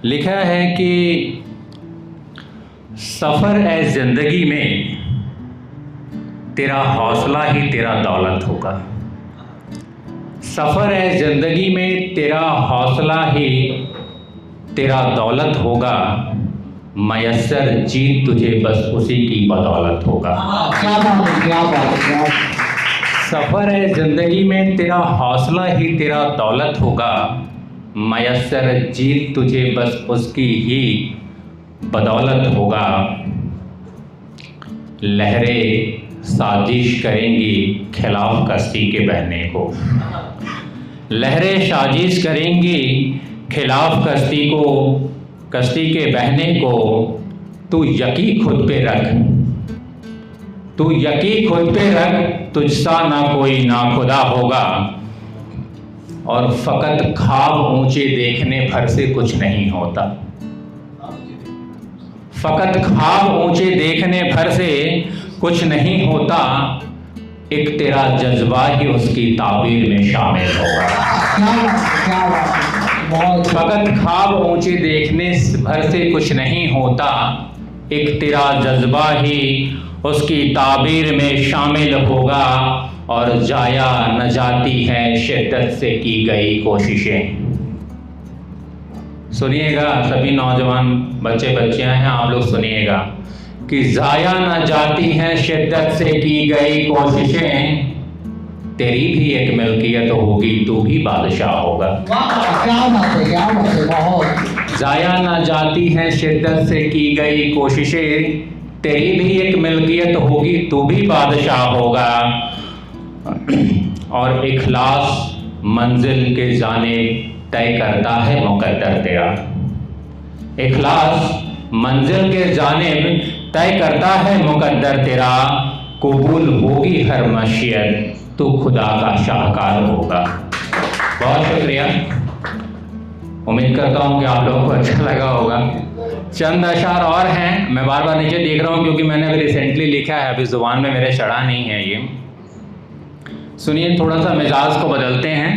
लिखा है कि सफ़र ए ज़िंदगी में तेरा हौसला ही तेरा दौलत होगा। सफ़र ए ज़िंदगी में तेरा हौसला ही तेरा दौलत होगा, मयस्सर जीत तुझे बस उसी की बदौलत होगा। क्या बात है, क्या बात है, क्या सफ़र ए ज़िंदगी में तेरा हौसला ही तेरा दौलत होगा, मयस्सर जीत तुझे बस उसकी ही बदौलत होगा। लहरें साजिश करेंगी खिलाफ कश्ती के बहने को, लहरें साजिश करेंगी खिलाफ कश्ती के बहने को। तू यकीन खुद पे रख, तू यकीन खुद पे रख, तुझसा ना कोई नाखुदा होगा। और फ़कत ख्वाब ऊंचे देखने भर से कुछ नहीं होता, फ़कत ख्वाब ऊंचे देखने भर से कुछ नहीं होता। एक तेरा जज्बा ही उसकी ताबीर में शामिल होगा। फ़कत ख्वाब ऊंचे देखने भर से कुछ नहीं होता, एक तेरा जज्बा ही उसकी ताबीर में शामिल होगा। और जाया न जाती है शिद्दत से की गई कोशिशें। सुनिएगा सभी नौजवान बच्चे बच्चियां हैं, आप लोग सुनिएगा कि जाया न जाती हैं शिद्दत से की गई कोशिशें। तेरी भी एक मिल्कियत होगी, तू भी बादशाह होगा। क्या बात है, क्या बात है, बहुत। जाया न जाती हैं शिद्दत से की गई कोशिशें, तेरी भी एक मिल्कियत होगी, तू भी बादशाह होगा। और इखलास मंजिल के जानिब तय करता है मुकद्दर तेरा, इखलास मंजिल के जानिब तय करता है मुकद्दर तेरा। कबूल होगी हर मशीयत, तू खुदा का शाहकार होगा। बहुत शुक्रिया, उम्मीद करता हूँ कि आप लोगों को अच्छा लगा होगा। चंद अशार और हैं, मैं बार बार नीचे देख रहा हूँ क्योंकि मैंने अभी रिसेंटली लिखा है, अभी ज़ुबान में मेरे चढ़ा नहीं है ये। सुनिए, थोड़ा सा मिजाज को बदलते हैं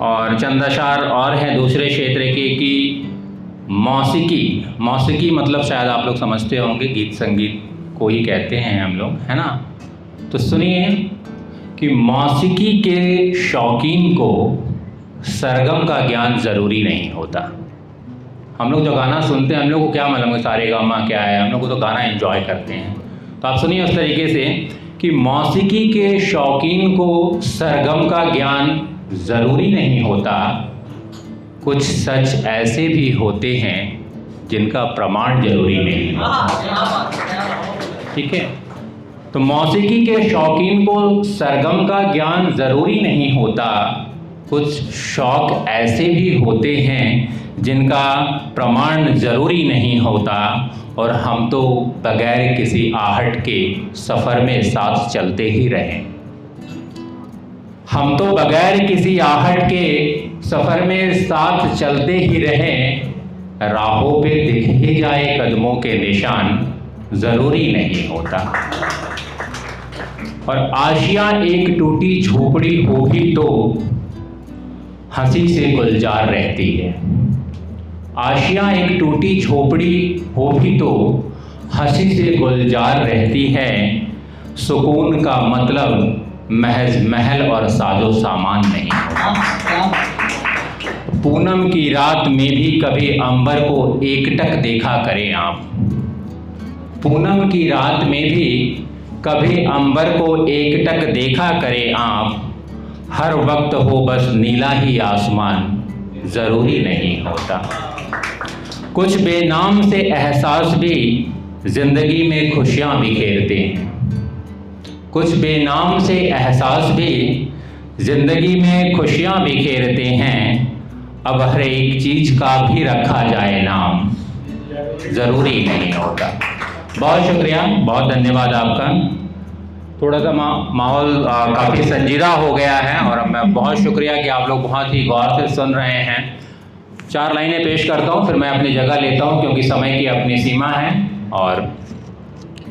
और चंद अशार और हैं दूसरे क्षेत्र के कि मौसीकी मतलब शायद आप लोग समझते होंगे, गीत संगीत को ही कहते हैं हम लोग, है ना। तो सुनिए कि मौसीकी के शौकीन को सरगम का ज्ञान ज़रूरी नहीं होता। हम लोग जो गाना सुनते हैं, हम लोग को क्या मालूम है सारेगामा क्या है, हम लोग तो गाना एंजॉय करते हैं। तो आप सुनिए उस तरीके से कि मौसीकी के शौकीन को सरगम का ज्ञान ज़रूरी नहीं होता। कुछ सच ऐसे भी होते हैं जिनका प्रमाण जरूरी नहीं होता। ठीक है, तो मौसीकी के शौकीन को सरगम का ज्ञान ज़रूरी नहीं होता। कुछ शौक ऐसे भी होते हैं जिनका प्रमाण ज़रूरी नहीं होता। और हम तो बगैर किसी आहट के सफ़र में साथ चलते ही रहें, हम तो बगैर किसी आहट के सफ़र में साथ चलते ही रहें। राहों पे दिख ही जाए कदमों के निशान, ज़रूरी नहीं होता। और आशिया एक टूटी झोपड़ी होगी तो हंसी से गुलजार रहती है। आशिया एक टूटी झोपड़ी होगी तो हंसी से गुलजार रहती है। सुकून का मतलब महज महल और साजो सामान नहीं होता। पूनम की रात में भी कभी अंबर को एकटक देखा करें आप, पूनम की रात में भी कभी अंबर को एकटक देखा करें आप। हर वक्त हो बस नीला ही आसमान, ज़रूरी नहीं होता। कुछ बेनाम से एहसास भी ज़िंदगी में खुशियाँ बिखेरते हैं, कुछ बेनाम से एहसास भी ज़िंदगी में खुशियाँ बिखेरते हैं। अब हर एक चीज़ का भी रखा जाए नाम, ज़रूरी नहीं होता। बहुत शुक्रिया, बहुत धन्यवाद आपका। थोड़ा सा माहौल काफ़ी संजीदा हो गया है और मैं बहुत शुक्रिया कि आप लोग बहुत ही गौर से सुन रहे हैं। 4 लाइनें पेश करता हूँ, फिर मैं अपनी जगह लेता हूँ क्योंकि समय की अपनी सीमा है। और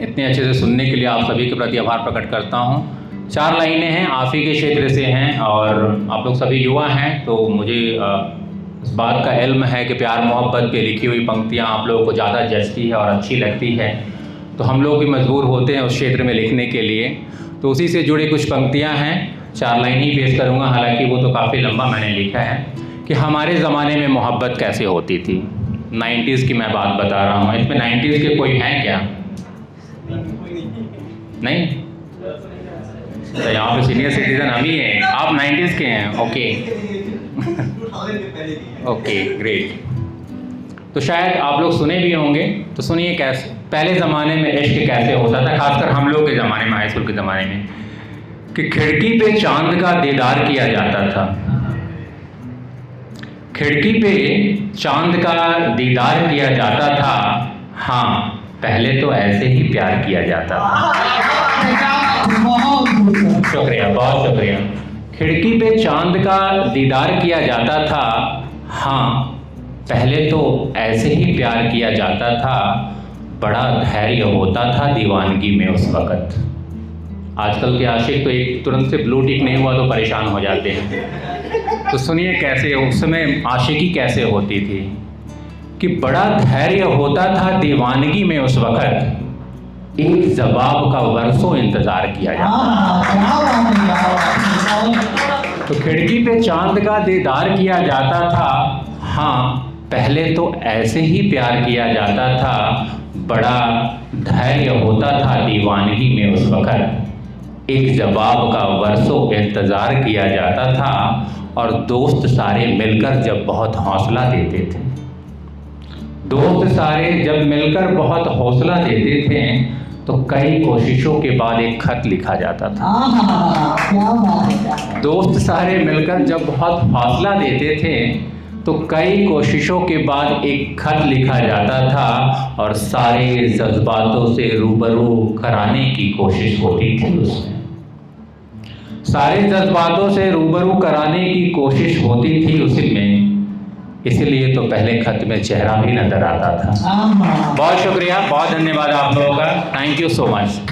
इतने अच्छे से सुनने के लिए आप सभी के प्रति आभार प्रकट करता हूँ। 4 लाइनें हैं, आप ही के क्षेत्र से हैं और आप लोग सभी युवा हैं, तो मुझे इस बात का इल्म है कि प्यार मोहब्बत पे लिखी हुई पंक्तियाँ आप लोगों को ज़्यादा जचती है और अच्छी लगती है, तो हम लोग भी मजबूर होते हैं उस क्षेत्र में लिखने के लिए। तो उसी से जुड़ी कुछ पंक्तियाँ हैं, 4 लाइन ही पेश करूँगा, हालांकि वो तो काफ़ी लंबा मैंने लिखा है कि हमारे ज़माने में मोहब्बत कैसे होती थी। 90s की मैं बात बता रहा हूँ। इसमें 90s के कोई हैं क्या? नहीं? तो यहाँ पे सीनियर सिटीजन हम ही हैं। आप 90s के हैं? Okay okay great. तो शायद आप लोग सुने भी होंगे, तो सुनिए कैसे पहले ज़माने में इश्क कैसे होता था, खासकर हम लोग के ज़माने में, हाई स्कूल के ज़माने में, कि खिड़की पे चांद का दीदार किया जाता था। खिड़की पे चांद का दीदार किया जाता था। हाँ, पहले तो ऐसे ही प्यार किया जाता था। शुक्रिया, बहुत शुक्रिया। खिड़की पे चांद का दीदार किया जाता था। हाँ, पहले तो ऐसे ही प्यार किया जाता था। बड़ा धैर्य होता था दीवानगी में उस वक़्त। आजकल के आशिक तो एक तुरंत से ब्लू टिक नहीं हुआ तो परेशान हो जाते हैं। तो सुनिए कैसे उस समय आशिकी कैसे होती थी, कि बड़ा धैर्य होता था दीवानगी में उस वक़्त, एक जवाब का वर्षों इंतज़ार किया जाता। तो खिड़की पे चांद का दीदार किया जाता था। हाँ, पहले तो ऐसे ही प्यार किया जाता था। बड़ा धैर्य होता था दीवानगी में उस वक़्त, एक जवाब का वर्षों इंतज़ार किया जाता था। और दोस्त सारे मिलकर जब बहुत हौसला देते थे, दोस्त सारे जब मिलकर बहुत हौसला देते थे, तो कई कोशिशों के बाद एक खत लिखा जाता था। दोस्त सारे मिलकर जब बहुत हौसला देते थे, तो कई कोशिशों के बाद एक खत लिखा जाता था और सारे जज्बातों से रूबरू कराने की कोशिश होती थी उसमें। सारे जज्बातों से रूबरू कराने की कोशिश होती थी उसमें, इसलिए तो पहले खत में चेहरा भी नजर आता था। बहुत शुक्रिया, बहुत धन्यवाद आप लोगों का। Thank you so much.